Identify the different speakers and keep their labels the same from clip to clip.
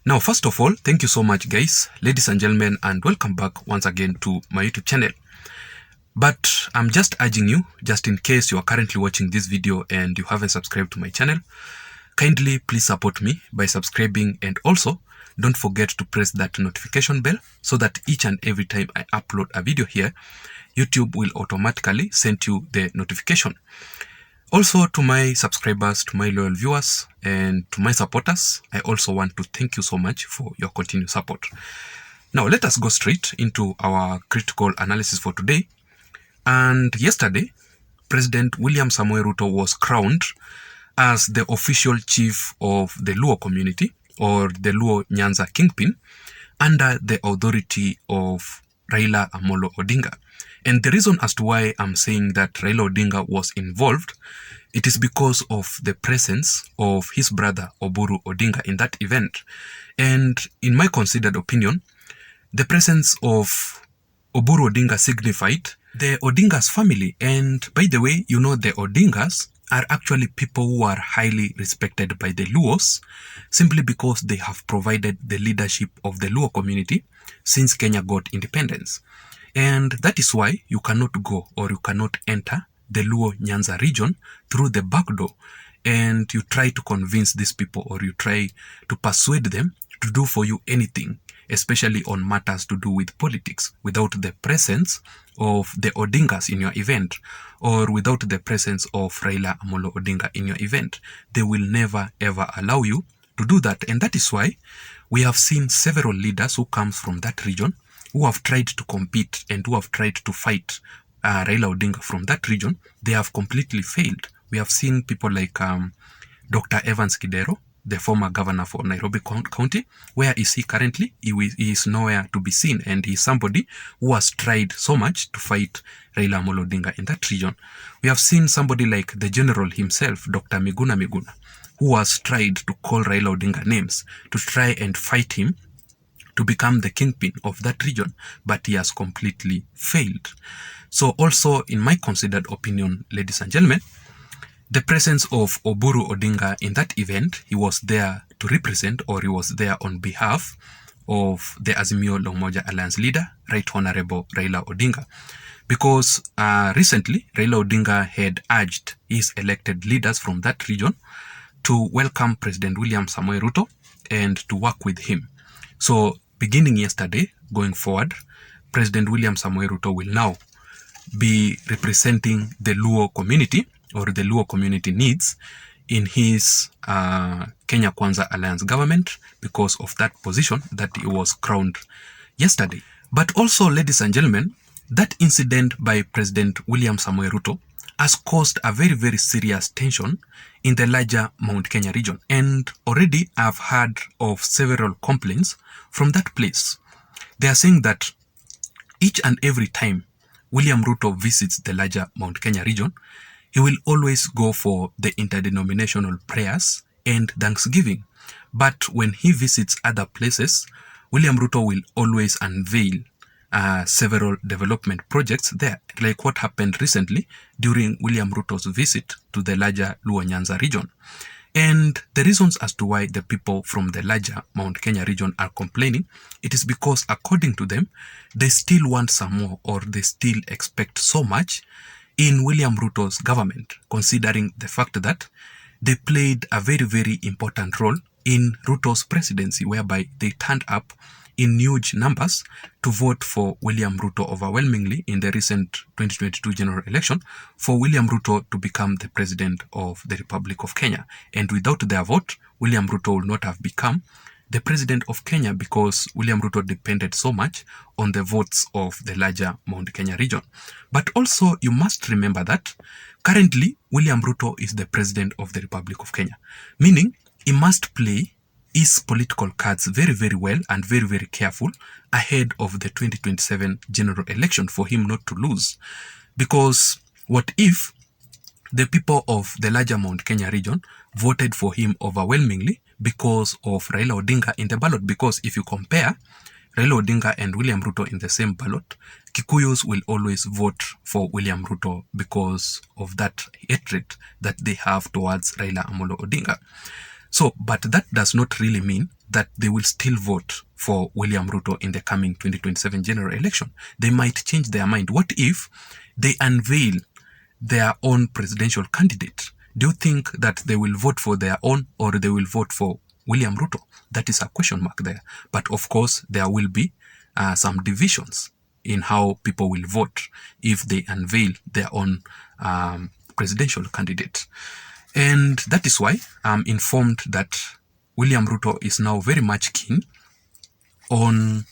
Speaker 1: Now, first of all, thank you so much, guys, ladies and gentlemen, and welcome back once again to my YouTube channel. But I'm just urging you, just in case you are currently watching this video and you haven't subscribed to my channel, kindly please support me by subscribing, and also don't forget to press that notification bell so that each and every time I upload a video here, YouTube will automatically send you the notification. Also, to my subscribers, to my loyal viewers, and to my supporters, I also want to thank you so much for your continued support. Now, let us go straight into our critical analysis for today. And yesterday, President William Samoei Ruto was crowned as the official chief of the Luo community, or the Luo Kingpin, under the authority of Raila Amolo Odinga. And the reason as to why I'm saying that Raila Odinga was involved, it is because of the presence of his brother Oburu Odinga in that event. And in my considered opinion, the presence of Oburu Odinga signified the Odinga's family. And by the way, you know, the Odingas are actually people who are highly respected by the Luos, simply because they have provided the leadership of the Luo community since Kenya got independence. And that is why you cannot go, or you cannot enter the Luo Nyanza region through the back door, and you try to convince these people, or you try to persuade them to do for you anything, especially on matters to do with politics, without the presence of the Odingas in your event, or without the presence of Raila Amolo Odinga in your event. They will never ever allow you to do that. And that is why we have seen several leaders who come from that region who have tried to compete and who have tried to fight Raila Odinga from that region. They have completely failed. We have seen people like Dr. Evans Kidero, the former governor for Nairobi County. Where is he currently? He is nowhere to be seen, and he is somebody who has tried so much to fight Raila Amolo Odinga in that region. We have seen somebody like the general himself, Dr. Miguna, who has tried to call Raila Odinga names to try and fight him to become the kingpin of that region, but he has completely failed. So also, in my considered opinion, ladies and gentlemen, the presence of Oburu Odinga in that event, he was there to represent, or he was there on behalf of the Azimio la Umoja Alliance leader, Right Honorable Raila Odinga. Because recently, Raila Odinga had urged his elected leaders from that region to welcome President William Samoei Ruto and to work with him. So, beginning yesterday, going forward, President William Samoei Ruto will now be representing the Luo community, or the Luo community needs, in his Kenya Kwanza Alliance government, because of that position that he was crowned yesterday. But also, ladies and gentlemen, that incident by President William Samoei Ruto has caused a very, very serious tension in the larger Mount Kenya region. And already I've heard of several complaints from that place. They are saying that each and every time William Ruto visits the larger Mount Kenya region, he will always go for the interdenominational prayers and thanksgiving. But when he visits other places, William Ruto will always unveil several development projects there, like what happened recently during William Ruto's visit to the larger Luo Nyanza region. And the reasons as to why the people from the larger Mount Kenya region are complaining, it is because, according to them, they still want some more, or they still expect so much in William Ruto's government, considering the fact that they played a very, very important role in Ruto's presidency, whereby they turned up in huge numbers to vote for William Ruto overwhelmingly in the recent 2022 general election, for William Ruto to become the president of the Republic of Kenya. And without their vote, William Ruto would not have become the president of Kenya, because William Ruto depended so much on the votes of the larger Mount Kenya region. But also, you must remember that currently William Ruto is the president of the Republic of Kenya, meaning he must play his political cards very, very well and very, very careful ahead of the 2027 general election for him not to lose. Because what if the people of the larger Mount Kenya region voted for him overwhelmingly because of Raila Odinga in the ballot? Because if you compare Raila Odinga and William Ruto in the same ballot, Kikuyus will always vote for William Ruto because of that hatred that they have towards Raila Amolo Odinga. So, but that does not really mean that they will still vote for William Ruto in the coming 2027 general election. They might change their mind. What if they unveil their own presidential candidate? Do you think that they will vote for their own or they will vote for William Ruto? That is a question mark there. But of course, there will be some divisions in how people will vote if they unveil their own presidential candidate. And that is why I'm informed that William Ruto is now very much keen on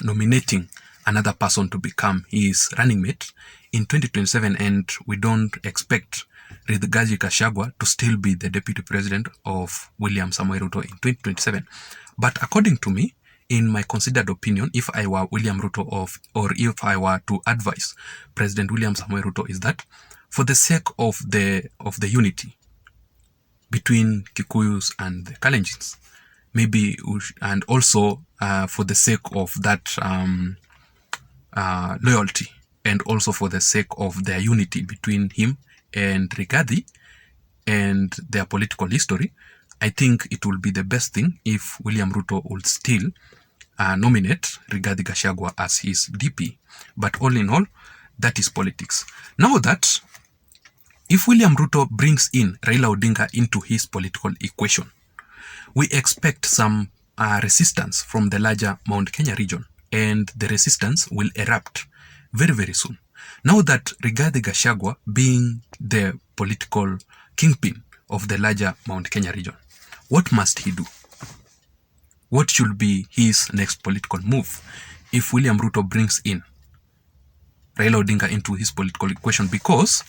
Speaker 1: nominating another person to become his running mate in 2027, and we don't expect Rigathi Gachagua to still be the deputy president of William Samoei Ruto in 2027. But according to me, in my considered opinion, if I were William Ruto or if I were to advise President William Samoei Ruto, is that for the sake of the unity between Kikuyus and the Kalenjins, maybe, and also for the sake of that loyalty, and also for the sake of their unity between him and Rigathi and their political history, I think it will be the best thing if William Ruto would still nominate Rigathi Gachagua as his DP. But all in all, that is politics. Now that if William Ruto brings in Raila Odinga into his political equation, we expect some resistance from the larger Mount Kenya region, and the resistance will erupt very, very soon. Now that Rigathi Gachagua being the political kingpin of the larger Mount Kenya region, what must he do? What should be his next political move if William Ruto brings in Raila Odinga into his political equation? Because,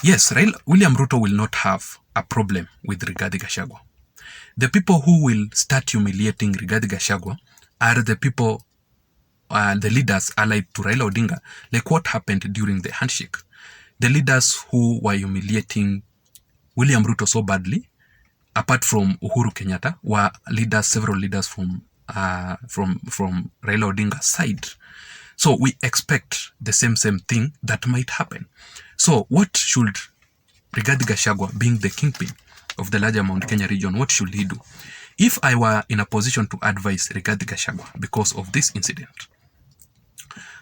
Speaker 1: yes, William Ruto will not have a problem with Rigathi Gachagua. The people who will start humiliating Rigathi Gachagua are the people, the leaders allied to Raila Odinga, like what happened during the handshake. The leaders who were humiliating William Ruto so badly, apart from Uhuru Kenyatta, were several leaders from Raila Odinga's side. So we expect the same thing that might happen. So what should Rigathi Gachagua, being the kingpin of the larger Mount Kenya region, what should he do? If I were in a position to advise Rigathi Gachagua because of this incident,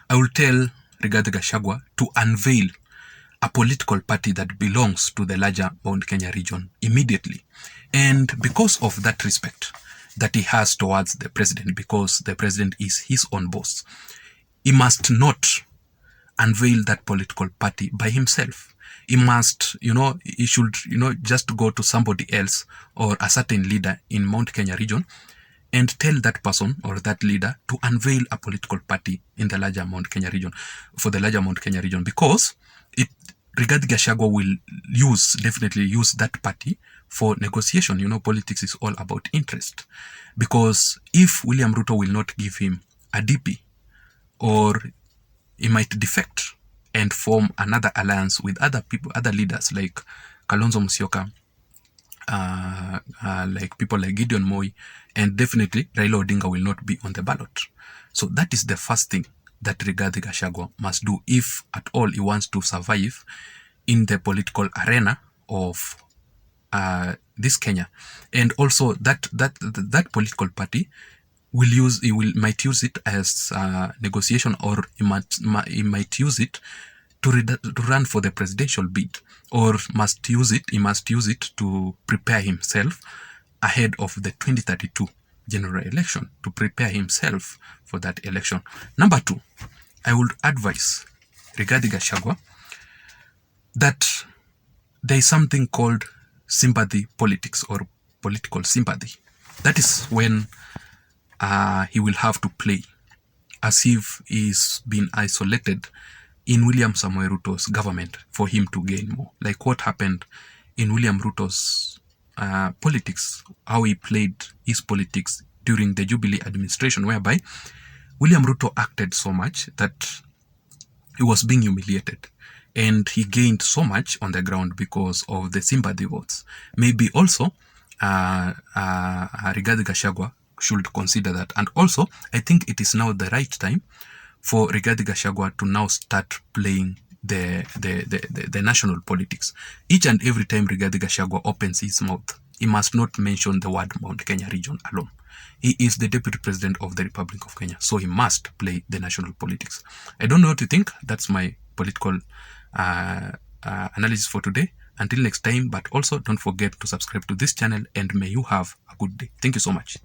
Speaker 1: I will tell Rigathi Gachagua to unveil a political party that belongs to the larger Mount Kenya region immediately. And because of that respect that he has towards the president, because the president is his own boss, he must not unveil that political party by himself. He must, he should, just go to somebody else or a certain leader in Mount Kenya region and tell that person or that leader to unveil a political party in the larger Mount Kenya region, for the larger Mount Kenya region, because Rigathi Gachagua will definitely use that party for negotiation. Politics is all about interest. Because if William Ruto will not give him a DP, or he might defect and form another alliance with other people, other leaders like Kalonzo Musyoka, like people like Gideon Moi, and definitely Raila Odinga will not be on the ballot. So that is the first thing that Rigathi Gachagua must do if at all he wants to survive in the political arena of this Kenya. And also that political party might use it as negotiation, or he might use it to run for the presidential bid, or he must use it to prepare himself ahead of the 2032 general election, to prepare himself for that election. Number two, I would advise Rigathi Gachagua that there is something called sympathy politics, or political sympathy. That is when he will have to play as if he's been isolated in William Samoei Ruto's government for him to gain more. Like what happened in William Ruto's politics, how he played his politics during the Jubilee administration, whereby William Ruto acted so much that he was being humiliated. And he gained so much on the ground because of the sympathy votes. Maybe also Rigathi Gachagua should consider that. And also, I think it is now the right time for Rigathi Gachagua to now start playing the national politics. Each and every time Rigathi Gachagua opens his mouth he must not mention the word Mount Kenya region alone. He is the deputy president of the Republic of Kenya, so he must play the national politics. I don't know what you think. That's my political analysis for today. Until next time, but also don't forget to subscribe to this channel, and may you have a good day. Thank you so much.